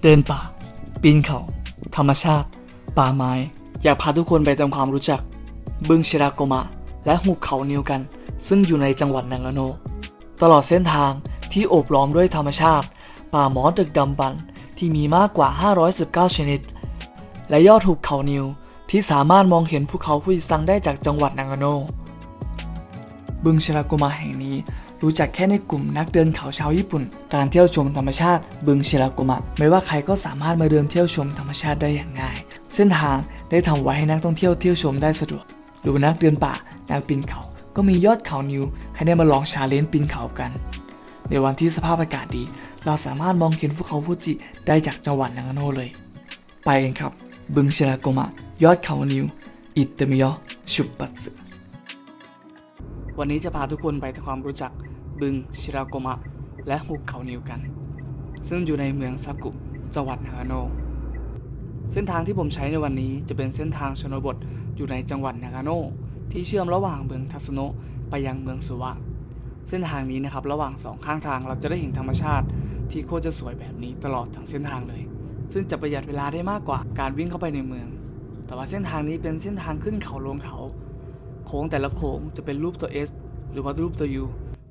เดินป่าปีนเขาธรรมชาติป่าไม้อยากพาทุกคนไปทำความรู้จักบึงชิราโกมะและหุบเขานิวกันซึ่งอยู่ในจังหวัดนางาโนตลอดเส้นทางที่โอบล้อมด้วยธรรมชาติป่าหมอดึกดำบรรพ์ที่มีมากกว่า519ชนิดและยอดหุบเขานิวที่สามารถมองเห็นภูเขาฟูจิซังได้จากจังหวัดนางาโนบึงชิราโกมะแห่งนี้รู้จักแค่ในกลุ่มนักเดินเขาชาวญี่ปุ่นการเที่ยวชมธรรมชาติบึงชิราโกมะไม่ว่าใครก็สามารถมาเดินเที่ยวชมธรรมชาติได้อย่างง่ายเส้นทางได้ทำไว้ให้นักท่องเที่ยวเที่ยวชมได้สะดวกหรือนักเดินป่านักปีนเขาก็มียอดเขานิวให้ได้มาลองชาเลนจ์ปีนเขากันในวันที่สภาพอากาศดีเราสามารถมองเห็นภูเขาฟูจิได้จากจังหวัดนางาโนเลยไปกันครับบึงชิราโกมะยอดเขานิวอิตมิโยชุบปัตสึวันนี้จะพาทุกคนไปทำความรู้จักบึงชิราโกมะและหุบเขานิวกันซึ่งอยู่ในเมืองซากุจังหวัดนางาโนเส้นทางที่ผมใช้ในวันนี้จะเป็นเส้นทางชนบทอยู่ในจังหวัดนางาโนที่เชื่อมระหว่างเมืองทัสโนะไปยังเมืองสุวะเส้นทางนี้นะครับระหว่างสองข้างทางเราจะได้เห็นธรรมชาติที่โคตรจะสวยแบบนี้ตลอดทั้งเส้นทางเลยซึ่งจะประหยัดเวลาได้มากกว่าการวิ่งเข้าไปในเมืองแต่ว่าเส้นทางนี้เป็นเส้นทางขึ้นเขาลงเขาโค้งแต่ละโค้งจะเป็นรูปตัว S หรือว่ารูปตัว U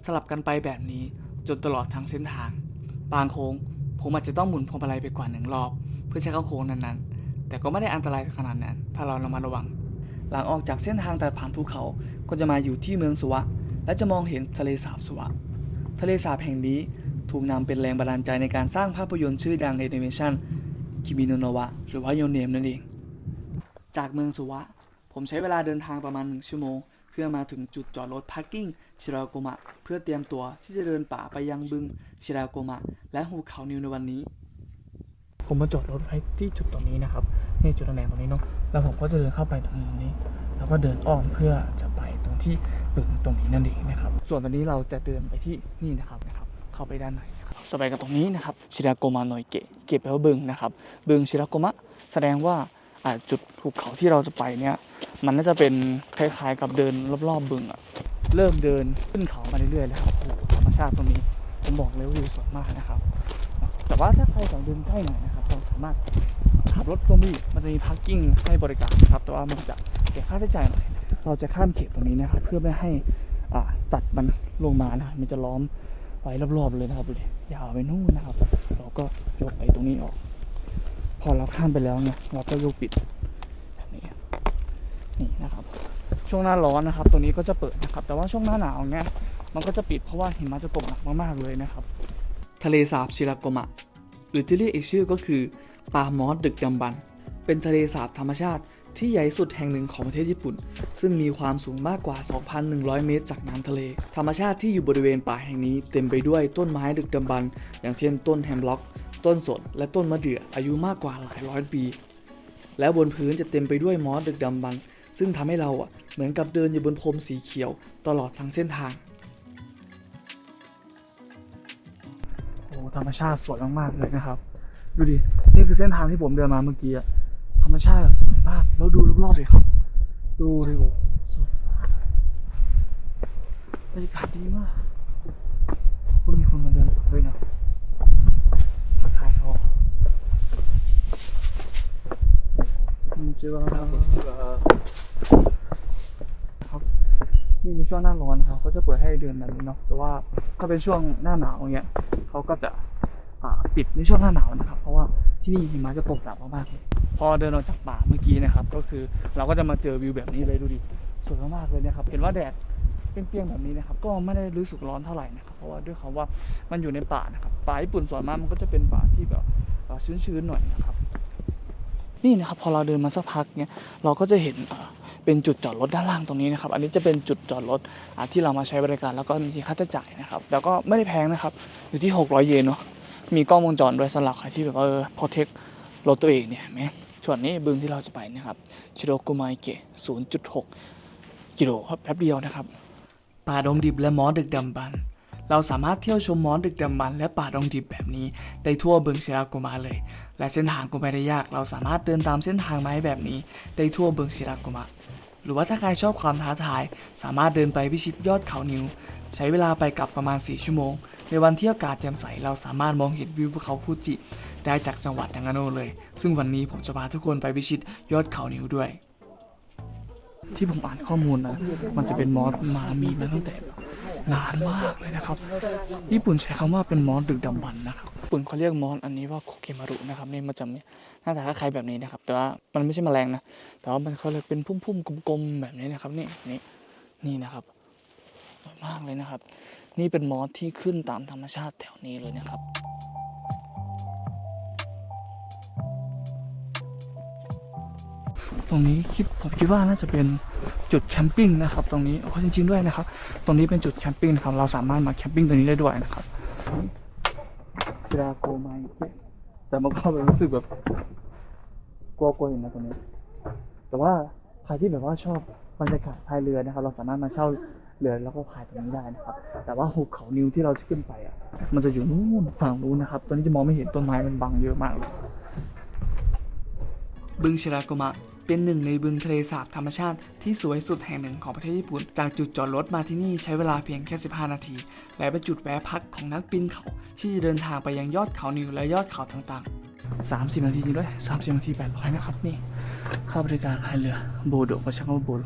สลับกันไปแบบนี้จนตลอดทั้งเส้นทางบางโค้งผมอาจจะต้องหมุนพวงมาลัยไปกว่า1รอบเพื่อใช้เข้าโค้งนั้นๆแต่ก็ไม่ได้อันตรายขนาดนั้นถ้าเราระมัดระวังหลังออกจากเส้นทางตัดผ่านภูเขาก็จะมาอยู่ที่เมืองสุวะและจะมองเห็นทะเลสาบสุวะทะเลสาบแห่งนี้ถูกนำเป็นแรงบันดาลใจในการสร้างภาพยนตร์ชื่อดังในแอนิเมชันคิมิโนโนะวะหรือว่าโยเนมนั่นเองจากเมืองสุวะผมใช้เวลาเดินทางประมาณ1ชั่วโมงเพื่อมาถึงจุดจอดรถพาร์กิ้งชิราโกมะเพื่อเตรียมตัวที่จะเดินป่าไปยังบึงชิราโกมะและหุบเขานิวในวันนี้ผมมาจอดรถไว้ที่จุดตรงนี้นะครับนี่จุดแดงตรงนี้เนาะแล้วผมก็จะเดินเข้าไปตรงนี้แล้วก็เดินอ้อมเพื่อจะไปตรงที่บึงตรงนี้นั่นเองนะครับส่วนตอนนี้เราจะเดินไปที่นี่นะครับเข้าไปด้านในนะครับสบายกับตรงนี้นะครับชิราโกมะโนยเกะเก็บแปลว่าบึงนะครับบึงชิราโกมะแสดงว่าจุดภูเขาที่เราจะไปเนี่ยมันน่าจะเป็นคล้ายๆกับเดินรอบๆบึงอะเริ่มเดินขึ้นเขามาเรื่อยๆแล้วครับโอ้โหธรรมชาติตรงนี้ผมบอกเลยว่าวิวสวยมากนะครับแต่ว่าถ้าใครอยากเดินใกล้หน่อยนะครับเราสามารถขับรถตรงนี้มันจะมีพาร์กิ้งให้บริการนะครับแต่ว่ามันจะเสียค่าใช้จ่ายหน่อยเราจะข้ามเขตตรงนี้นะครับเพื่อไม่ให้สัตว์มันลงมานะมันจะล้อมไว้รอบๆเลยนะครับดูดิยาวไปนู่นนะครับเราก็ยกไปตรงนี้ออกพอเราข้ามไปแล้วเนี่ยเราก็ยกปิดแบบนี้นี่นะครับช่วงหน้าร้อนนะครับตัวนี้ก็จะเปิดนะครับแต่ว่าช่วงหน้าหนาวเนี่ยมันก็จะปิดเพราะว่าหิมะจะตกหนักมากๆเลยนะครับทะเลสาบชิราโกมะหรือที่เรียกอีกชื่อก็คือป่ามอสดึกดำบรรพ์เป็นทะเลสาบธรรมชาติที่ใหญ่สุดแห่งหนึ่งของประเทศญี่ปุ่นซึ่งมีความสูงมากกว่า 2,100 เมตรจากน้ำทะเลธรรมชาติที่อยู่บริเวณป่าแห่งนี้เต็มไปด้วยต้นไม้ดึกดำบรรพ์อย่างเช่นต้นแฮมล็อกต้นสนและต้นมะเดื่ออายุมากกว่าหลายร้อยปีและบนพื้นจะเต็มไปด้วยมอสดึกดำบรรพ์ซึ่งทำให้เราเหมือนกับเดินอยู่บนพรมสีเขียวตลอดทั้งเส้นทางโอ้ธรรมชาติสวยมากๆเลยนะครับดูดินี่คือเส้นทางที่ผมเดินมาเมื่อกี้ธรรมชาติสวยมากแล้วดูรอบๆเลยครับดูดิโอ้สวยมากบรรยากาศดีมากก็มีคนมาเดินด้วยนะทักทายเขาこんにちはครับนี่ในช่วงหน้าร้อนนะครับเขาจะเปิดให้เดินแบบนี้เนาะแต่ว่าถ้าเป็นช่วงหน้าหนาวเงี้ยเขาก็จะปิดในช่วงหน้าหนาวนะครับเพราะว่าที่นี่หิมะจะตกหนักมากๆเลยพอเดินออกจากป่าเมื่อกี้นะครับก็คือเราก็จะมาเจอวิวแบบนี้เลยดูดิสวยมากๆเลยนะครับเห็นว่าแดดเปรี้ยงๆแบบนี้นะครับก็ไม่ได้รู้สึกร้อนเท่าไหร่นะครับเพราะว่าด้วยคำว่ามันอยู่ในป่านะครับป่าญี่ปุ่นส่วนมากมันก็จะเป็นป่าที่แบบชื้นๆหน่อยนะครับนี่นะครับพอเราเดินมาสักพักเนี้ยเราก็จะเห็นเป็นจุดจอดรถด้านล่างตรงนี้นะครับอันนี้จะเป็นจุดจอดรถที่เรามาใช้บริการแล้วก็มีค่าใช้จ่ายนะครับแล้วก็ไม่ได้แพงนะครับอยู่ที่600 เยนเนาะมีกล้องวงจรด้วยสำหรับใครที่แบบว่าprotect รถตัวเองเนี่ยไหมส่วนนี้บึงที่เราจะไปนะครับชิโรกุมาอิเกะ 0.6 กิโลครับแป๊บเดียวนะครับป่าดงดิบและมอสดึกดำบรรพ์เราสามารถเที่ยวชมมอสดึกดำบรรพ์และป่าดงดิบแบบนี้ได้ทั่วบึงชิราโกมะเลยและเส้นทางก็ไม่ได้ยากเราสามารถเดินตามเส้นทางไม้แบบนี้ได้ทั่วบึงชิราโกมะหรือว่าถ้าใครชอบความท้าทายสามารถเดินไปพิชิตยอดเขานิวใช้เวลาไปกลับประมาณ4ชั่วโมง ในวันที่อากาศแจ่มใสเราสามารถมองเห็นวิวภูเขาฟูจิได้จากจังหวัดนางาโนเลยซึ่งวันนี้ผมจะพาทุกคนไปพิชิตยอดเขานิวด้วยที่ผมอ่านข้อมูลนะมันจะเป็นมอสมามีมาตั้งแต่นานมากเลยนะครับญี่ปุ่นใช้คำว่าเป็นมอสดึกดำบรรพ์นะครับญี่ปุ่นเขาเรียกมอสอันนี้ว่าโคเกมารุนะครับนี่มันจะมีหน้าตาคล้ายๆแบบนี้นะครับแต่ว่ามันไม่ใช่แมลงนะแต่ว่ามันเขาเลยเป็นพุ่มๆกลมๆแบบนี้นะครับนี่นะครับสวยมากเลยนะครับนี่เป็นมอสที่ขึ้นตามธรรมชาติแถวนี้เลยนะครับตรงนี้ผมคิดว่าน่าจะเป็นจุดแคมปิ้งนะครับตรงนี้โอ้จริงๆด้วยนะครับตรงนี้เป็นจุดแคมปิ้งนะครับเราสามารถมาแคมปิ้งตรงนี้ได้ด้วยนะครับชิราโกไมแต่มันก็รู้สึกแบบกลัวๆอยู่นะตรงนี้แต่ว่าใครที่แบบว่าชอบบรรยากาศพายเรือนะครับเราสามารถมาเช่าเรือแล้วก็พายตรงนี้ได้นะครับแต่ว่าหุบเขานิวที่เราจะขึ้นไปอ่ะมันจะอยู่นู่นฝั่งนู้นนะครับตอนนี้จะมองไม่เห็นต้นไม้มันบังเยอะมากเลยบึงชิราโกมะเป็นหนึ่งในบึงทะเลสาบธรรมชาติที่สวยสุดแห่งหนึ่งของประเทศญี่ปุ่นจากจุดจอดรถมาที่นี่ใช้เวลาเพียงแค่15นาทีและเป็นจุดแวะพักของนักปีนเขาที่จะเดินทางไปยังยอดเขานิวและยอดเขาต่างๆ30นาทีจริงด้วย30นาที800นะครับนี่ค่าบริการพายเรือโบโดก็ช่างว่าโบโด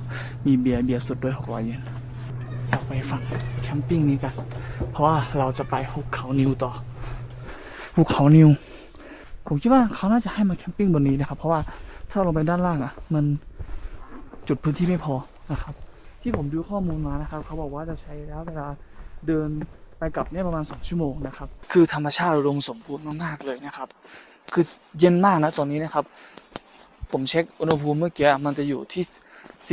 มีเบียร์สดด้วย600 เยนเราไปฝั่งแคมปิ้งนี้กันเพราะว่าเราจะไปหุบเขานิวต่อหุบเขานิวผมคิดว่าเขาน่าจะให้มาแคมปิ้งบนนี้นะครับเพราะว่าถ้าลงไปด้านล่างอ่ะมันจุดพื้นที่ไม่พอนะครับที่ผมดูข้อมูลมานะครับเขาบอกว่าจะใช้ระยะเวลาเดินไปกลับเนี่ยประมาณ2 ชั่วโมงนะครับคือธรรมชาติอุดมสมบูรณ์มากๆเลยนะครับคือเย็นมากนะตอนนี้นะครับผมเช็คอุณหภูมิเมื่อกี้มันจะอยู่ที่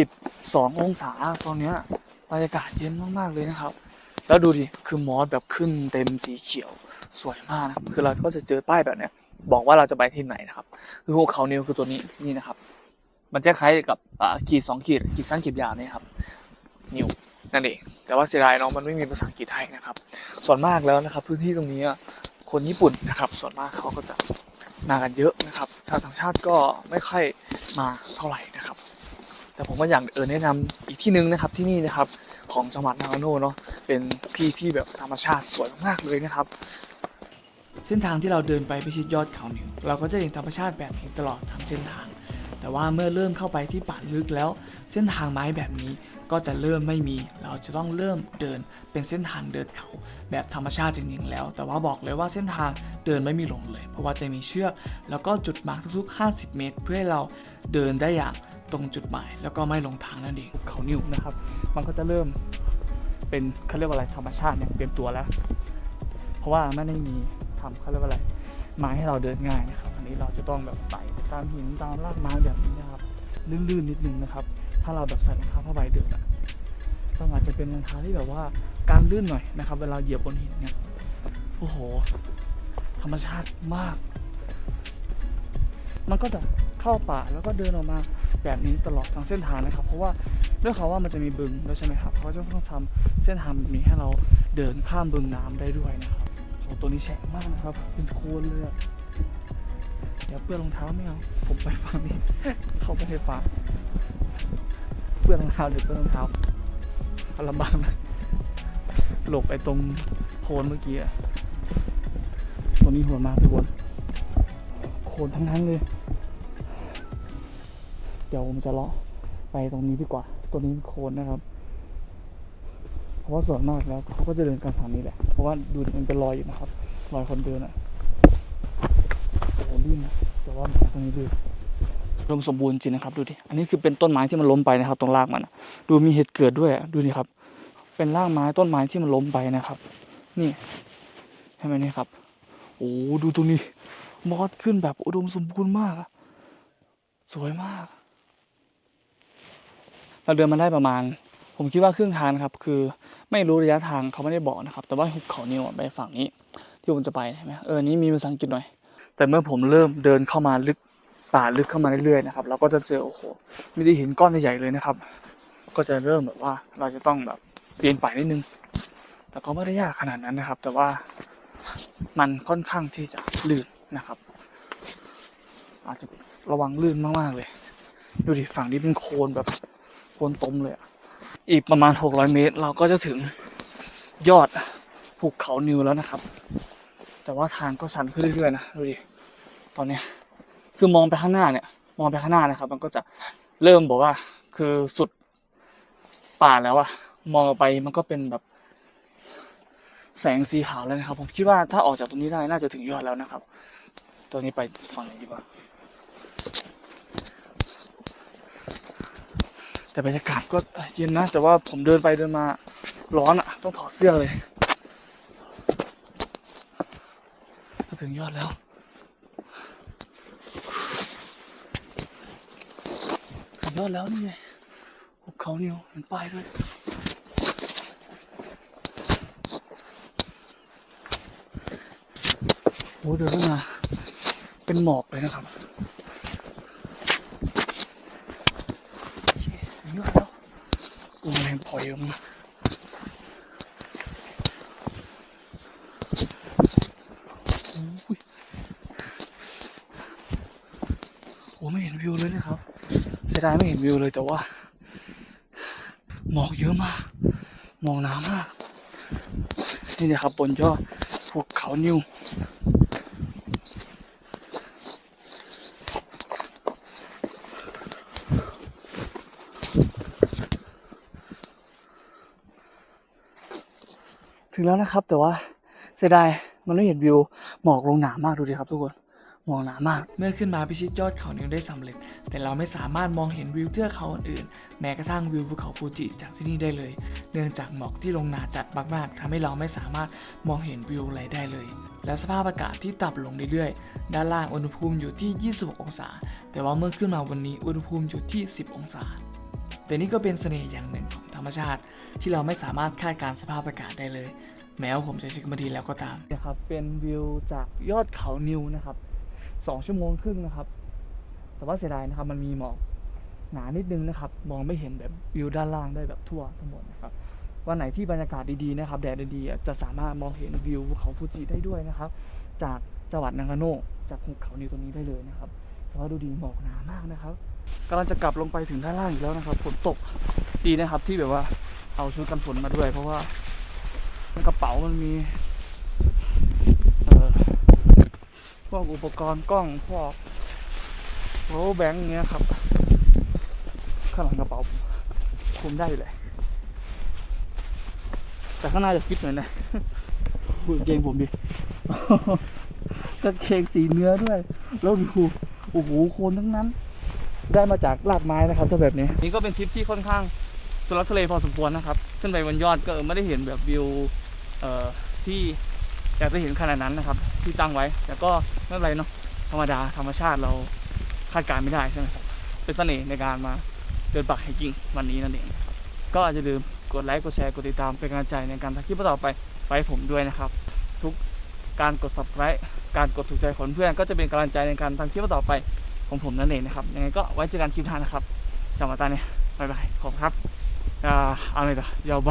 12 องศาตอนนี้บรรยากาศเย็นมากๆเลยนะครับแล้วดูดิคือมอสแบบขึ้นเต็มสีเขียวสวยมากนะคือเราก็จะเจอป้ายแบบเนี้ยบอกว่าเราจะไปที่ไหนนะครับคือหุบเขานิวคือตัวนี้นี่นะครับมันจะคล้ายกับขีด2 ขีดสั้นขีดยาวนี่ครับนิวนั่นเองแต่ว่าเสียดายเนาะมันไม่มีภาษาอังกฤษให้นะครับส่วนมากแล้วนะครับพื้นที่ตรงนี้คนญี่ปุ่นนะครับส่วนมากเขาก็จะมากันเยอะนะครับชาวต่างชาติก็ไม่ค่อยมาเท่าไหร่นะครับแต่ผมก็อยากแนะนำอีกที่นึงนะครับที่นี่นะครับของจังหวัดนางาโน่เนาะเป็นที่แบบธรรมชาติสวยมากเลยนะครับเส้นทางที่เราเดินไปพิชิตยอดเขานิวเราก็จะเห็นธรรมชาติแบบนี้ตลอดทั้งเส้นทางแต่ว่าเมื่อเริ่มเข้าไปที่ป่าลึกแล้วเส้นทางไม้แบบนี้ก็จะเริ่มไม่มีเราจะต้องเริ่มเดินเป็นเส้นทางเดินเขาแบบธรรมชาติจริงๆแล้วแต่ว่าบอกเลยว่าเส้นทางเดินไม่มีหลงเลยเพราะว่าจะมีเชือกแล้วก็จุดมาร์กทุกๆ50 เมตรเพื่อให้เราเดินได้อย่างตรงจุดหมายแล้วก็ไม่หลงทางนั่นเองเขานิวนะครับมันก็จะเริ่มเป็นเขาเรียกว่าอะไรธรรมชาติเนี่ยเตรียมตัวแล้วเพราะว่าไม่ได้มีเขาเรียกว่าอะไรไม้ให้เราเดินง่ายนะครับอันนี้เราจะต้องแบบไต่ตามหินตามรากไม้แบบนี้นะครับลื่นๆนิดนึงนะครับถ้าเราแบบใส่รองเท้าผ้าใบเดินต้องอาจจะเป็นรองเท้าที่แบบว่าการลื่นหน่อยนะครับเวลาเหยียบบนหินเนี่ยโอ้โหธรรมชาติมากมันก็จะเข้าป่าแล้วก็เดินออกมาแบบนี้ตลอดทั้งเส้นทางนะครับเพราะว่าด้วยเขาว่ามันจะมีบึงด้วยใช่ไหมครับเขาจะต้องทำเส้นทางแบบนี้ให้เราเดินข้ามบึงน้ำได้ด้วยนะครับตัวนี้แฉะมากนะครับเป็นโคลนเลยเดี๋ยวเปื้อนรองเท้าไม่เอาผมไปฝั่งนี้เข้าไปในป่าเปื้อนรองเท้าเดี๋ยวเปื้อนรองเท้าลำบากนะหลบไปตรงโคลนเมื่อกี้ตัวนี้หัวมากทุกคนโคลนทั้งนั้นเลยเดี๋ยวผมจะเลาะไปตรงนี้ดีกว่าตัวนี้โคลนนะครับเพราะว่าส่วนมากแล้วเขาก็จะเดินกันฝั่งนี้แหละเพราะว่าดูมันเป็นรอยอยู่นะครับรอยคนเดินโอ้โหลื่นนะแต่ว่าตรงนี้ลื่นรวมสมบูรณ์จริงนะครับดูดิอันนี้คือเป็นต้นไม้ที่มันล้มไปนะครับตรงรากมันดูมีเหตุเกิดด้วยดูดิครับเป็นรากไม้ต้นไม้ที่มันล้มไปนะครับนี่เห็นไหมนี่ครับโอ้ดูตรงนี้มอสขึ้นแบบอุดมสมบูรณ์มากสวยมากเราเดินมาได้ประมาณผมคิดว่าครึ่งทางครับคือไม่รู้ระยะทางเขาไม่ได้บอกนะครับแต่ว่าหุบเขานิวไปฝั่งนี้ที่ผมจะไปใช่ไหมนี้มีภาษาอังกฤษหน่อยแต่เมื่อผมเริ่มเดินเข้ามาลึกป่าลึกเข้ามาเรื่อยๆนะครับเราก็จะเจอโอ้โหมีได้เห็นก้อนใหญ่ๆเลยนะครับก็จะเริ่มแบบว่าเราจะต้องแบบเปลี่ยนป่ายนิดนึงแต่ก็ไม่ได้ยากขนาดนั้นนะครับแต่ว่ามันค่อนข้างที่จะลื่นนะครับอาจจะระวังลื่นมากๆเลยดูดิฝั่งนี้เป็นโคลนแบบโคลนตมเลยอีกประมาณ600 เมตรเราก็จะถึงยอดภู หุบเขานิวแล้วนะครับแต่ว่าทางก็ชันขึ้นเรื่อยๆนะดูดิตอนเนี้ยคือมองไปข้างหน้าเนี่ยมองไปข้างหน้านะครับมันก็จะเริ่มบอกว่าคือสุดป่าแล้วอะมองออกไปมันก็เป็นแบบแสงสีขาวแล้วนะครับผมคิดว่าถ้าออกจากตรงนี้ได้น่าจะถึงยอดแล้วนะครับตัวนี้ไปฝั่งไหนดีวะแต่บรรยากาศก็เย็นนะแต่ว่าผมเดินไปเดินมาร้อนอะต้องถอดเสื้อเลยถึงยอดแล้วถึงยอดแล้วนี่ไงหุบเขานิวเห็นป้ายด้วยโอ้เดินขึ้นมาเป็นหมอกเลยนะครับถึงยอดแล้วโอ้แรงพลอยออกมาโอ้ไม่เห็นวิวเลยนะครับเสียดายไม่เห็นวิวเลยแต่ว่าหมอกเยอะมากหมอกหนามากนี่นะครับบนยอดภูเขานิวถึงแล้วนะครับแต่ว่าเสียดายมันไม่เห็นวิวหมอกลงหนามากดูดิครับทุกคนหมอกหนามากเมื่อขึ้นมาพิชิตยอดเขานิวได้สำเร็จแต่เราไม่สามารถมองเห็นวิวเทือกเขาอื่นๆแม้กระทั่งวิวภูเขาฟูจิจากที่นี่ได้เลยเนื่องจากหมอกที่ลงหนาจัดมากๆทำให้เราไม่สามารถมองเห็นวิวอะไรได้เลยและสภาพอากาศที่ต่ำลงเรื่อยๆด้านล่างอุณหภูมิอยู่ที่26องศาแต่ว่าเมื่อขึ้นมาวันนี้อุณหภูมิอยู่ที่10องศาแต่นี่ก็เป็นเสน่ห์อย่างหนึ่งของธรรมชาติที่เราไม่สามารถคาดการณ์สภาพอากาศได้เลยแม้ว่าผมจะเช็คมาดีแล้วก็ตามนะครับเป็นวิวจากยอดเขานิวนะครับ2 ชั่วโมงครึ่งนะครับแต่ว่าเสียดายนะครับมันมีหมอกหนานิดนึงนะครับมองไม่เห็นแบบวิวด้านล่างได้แบบทั่วทั้งหมดนะครับวันไหนที่บรรยากาศดีๆนะครับแดดดีๆจะสามารถมองเห็นวิวภูเขาฟูจิได้ด้วยนะครับจากจังหวัดนางาโนะจากหุบเขานิวตรงนี้ได้เลยนะครับแต่ว่าดูดีหมอกหนามากนะครับกำลังจะกลับลงไปถึงด้านล่างอีกแล้วนะครับฝนตกดีนะครับที่แบบว่าเอาชุดกันฝนมาด้วยเพราะว่ากระเป๋ามันมีพวกอุปกรณ์กล้องพวกโอ้แบงค์เงี้ยครับข้างหลังกระเป๋าคุมได้เลยแต่ข้างหน้าจะฟิตหน่อยนะดูกางเกงผมดิกางเกงสีเนื้อด้วยแล้วดูโอ้โหโคนทั้งนั้นได้มาจากรากไม้นะครับถ้าแบบนี้นี่ก็เป็นทริปที่ค่อนข้างทุลักทุเลพอสมควรนะครับขึ้นไปบนยอดก็ไม่ได้เห็นแบบวิวที่อยากจะเห็นขนาดนั้นนะครับที่ตั้งไว้แต่ก็ไม่เป็นไรเนาะธรรมดาธรรมชาติเราคาดการณ์ไม่ได้ใช่ไหมครับเป็นเสน่ห์ในการมาเดินป่าไฮกิ้งวันนี้นั่นเองก็อย่าลืมกดไลค์กดแชร์กดติดตามเป็นกำลังใจในการทำคลิปต่อไปให้ผมด้วยนะครับทุกการกด Subscribe การกดถูกใจของเพื่อนก็จะเป็นกำลังใจในการทำคลิปต่อไปของผมนั่นเองนะครับยังไงก็ไว้เจอกันคลิปหน้านะครับสำหรับตอนนี้บ๊ายบายขอบคุณครับอะไรต่อยาวไป